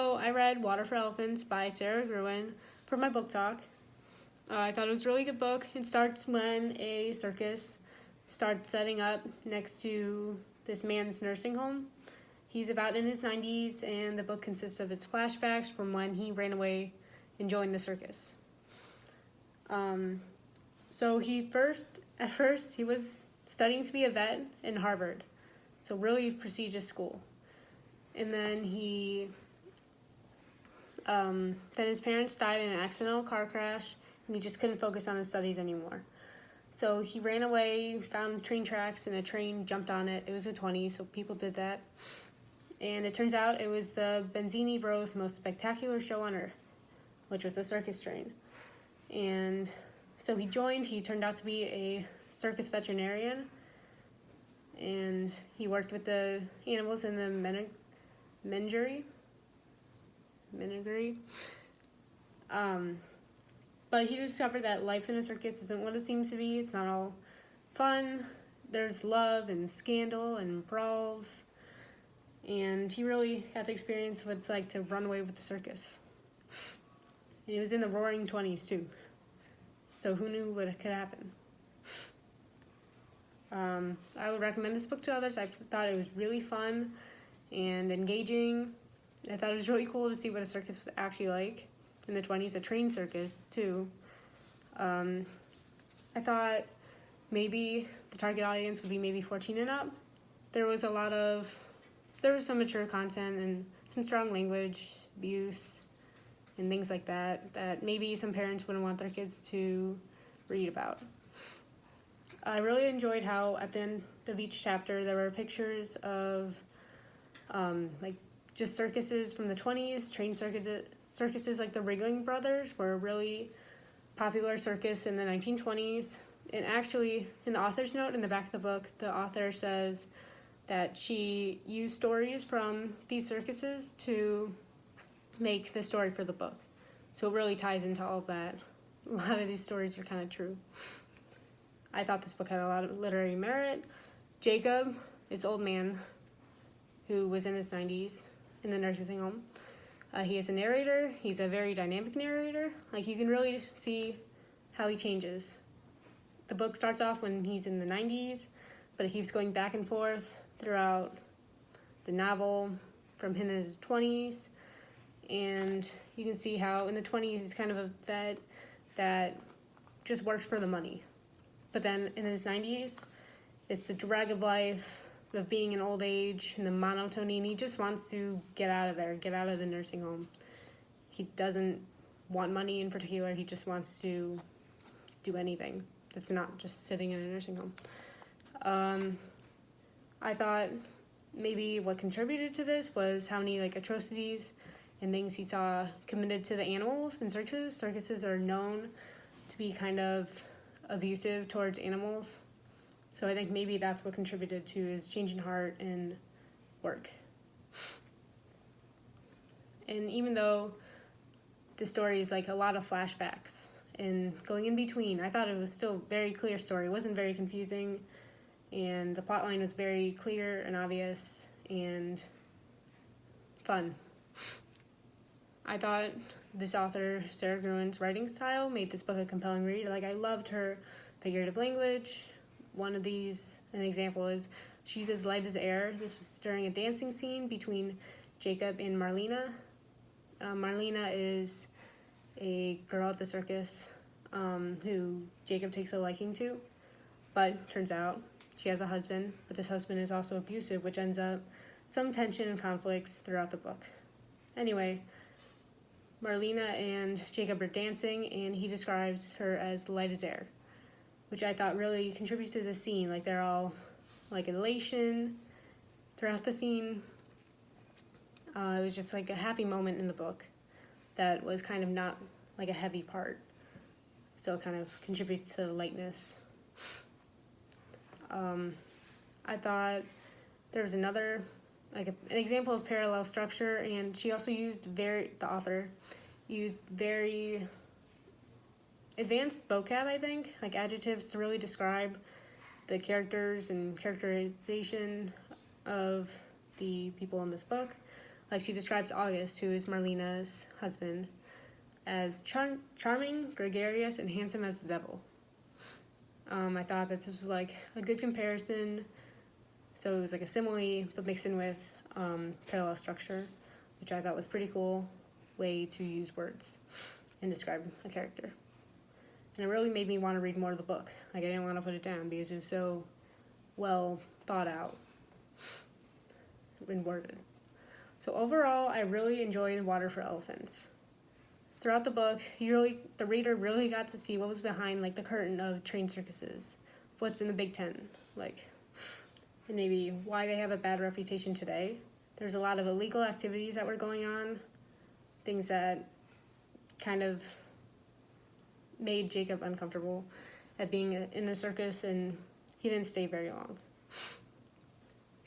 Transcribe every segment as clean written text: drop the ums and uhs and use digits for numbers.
So I read Water for Elephants by Sarah Gruen for my book talk. I thought it was a really good book. It starts when a circus starts setting up next to this man's nursing home. He's about in his 90s, and the book consists of its flashbacks from when he ran away and joined the circus. So at first, he was studying to be a vet in Harvard, so really prestigious school. And then then his parents died in an accidental car crash, and he just couldn't focus on his studies anymore. So he ran away, found train tracks, and a train jumped on it. It was the 20s, so people did that. And it turns out it was the Benzini Bros' most spectacular show on earth, which was a circus train. And so he turned out to be a circus veterinarian, and he worked with the animals in the menagerie. But he discovered that life in a circus isn't what it seems to be. It's not all fun. There's love and scandal and brawls. And he really got to experience what it's like to run away with the circus. And he was in the roaring 20s too. So who knew what could happen? I would recommend this book to others. I thought it was really fun and engaging. I thought it was really cool to see what a circus was actually like in the 20s, a train circus too. I thought maybe the target audience would be maybe 14 and up. There was some mature content and some strong language, abuse, and things like that maybe some parents wouldn't want their kids to read about. I really enjoyed how at the end of each chapter there were pictures of just circuses from the 20s, train circuses like the Ringling Brothers were a really popular circus in the 1920s. And actually, in the author's note in the back of the book, the author says that she used stories from these circuses to make the story for the book. So it really ties into all of that. A lot of these stories are kind of true. I thought this book had a lot of literary merit. Jacob, this old man who was in his 90s in the nursing home, he is a narrator. He's a very dynamic narrator. You can really see how he changes. The book starts off when he's in the 90s, but it keeps going back and forth throughout the novel from him in his 20s. And you can see how in the 20s he's kind of a vet that just works for the money. But then in his 90s, it's the drag of life, of being in old age, and the monotony, and he just wants to get out of there, get out of the nursing home. He doesn't want money in particular, he just wants to do anything that's not just sitting in a nursing home. I thought maybe what contributed to this was how many atrocities and things he saw committed to the animals in circuses. Circuses are known to be kind of abusive towards animals. So I think maybe that's what contributed to his change in heart and work. And even though the story is a lot of flashbacks and going in between, I thought it was still a very clear story. It wasn't very confusing, and the plot line was very clear and obvious and fun. I thought this author, Sarah Gruen's writing style made this book a compelling read. I loved her figurative language. An example is, she's as light as air. This was during a dancing scene between Jacob and Marlena. Marlena is a girl at the circus who Jacob takes a liking to, but turns out she has a husband, but this husband is also abusive, which ends up some tension and conflicts throughout the book. Anyway, Marlena and Jacob are dancing, and he describes her as light as air, which I thought really contributes to the scene. They're all elation throughout the scene. It was just a happy moment in the book that was kind of not a heavy part. So it kind of contributes to the lightness. I thought there was another, an example of parallel structure, and she also the author used very advanced vocab, I think, adjectives to really describe the characters and characterization of the people in this book. Like, she describes August, who is Marlena's husband, as charming, gregarious, and handsome as the devil. I thought that this was like a good comparison. So it was like a simile, but mixed in with parallel structure, which I thought was pretty cool way to use words and describe a character. And it really made me want to read more of the book. Like, I didn't want to put it down because it was so well thought out and worded. So overall, I really enjoyed Water for Elephants. Throughout the book, the reader really got to see what was behind like the curtain of trained circuses, what's in the Big Ten, like, and maybe why they have a bad reputation today. There's a lot of illegal activities that were going on, things that kind of made Jacob uncomfortable at being in a circus, and he didn't stay very long.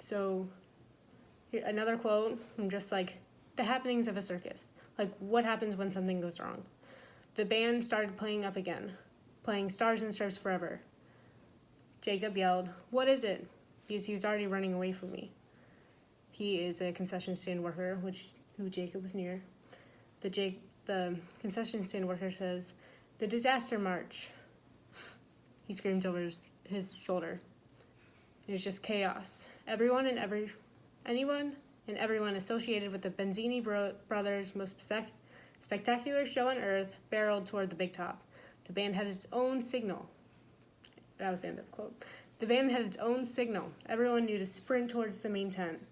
So, here, another quote from just like the happenings of a circus. Like, what happens when something goes wrong? The band started playing up again, playing Stars and Stripes Forever. Jacob yelled, "What is it?" because he was already running away from me. He is a concession stand worker, who Jacob was near. The concession stand worker says, "The disaster march." He screams over his shoulder. It was just chaos. Anyone and everyone associated with the Benzini brothers' most spectacular show on earth barreled toward the big top. The band had its own signal. That was the end of the quote. The band had its own signal. Everyone knew to sprint towards the main tent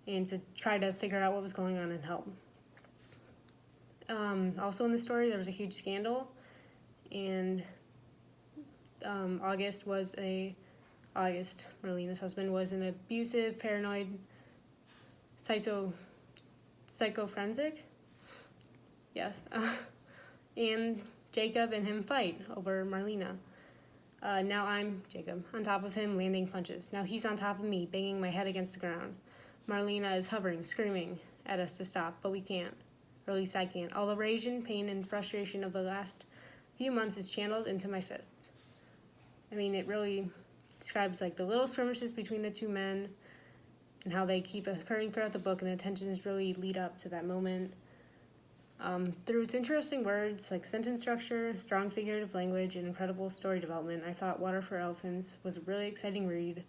and to try to figure out what was going on and help. Also in the story, there was a huge scandal, and August, Marlena's husband, was an abusive, paranoid, psychoforensic. Yes. And Jacob and him fight over Marlena. Now I'm Jacob, on top of him, landing punches. Now he's on top of me, banging my head against the ground. Marlena is hovering, screaming at us to stop, but we can't. Or at least I can't. All the rage and pain and frustration of the last few months is channeled into my fists. I mean, it really describes like the little skirmishes between the two men and how they keep occurring throughout the book, and the tensions really lead up to that moment. Through its interesting words, like sentence structure, strong figurative language, and incredible story development, I thought Water for Elephants was a really exciting read,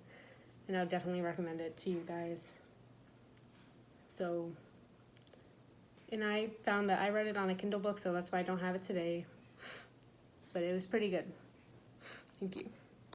and I would definitely recommend it to you guys. So, and I found that I read it on a Kindle book, so that's why I don't have it today, but it was pretty good. Thank you.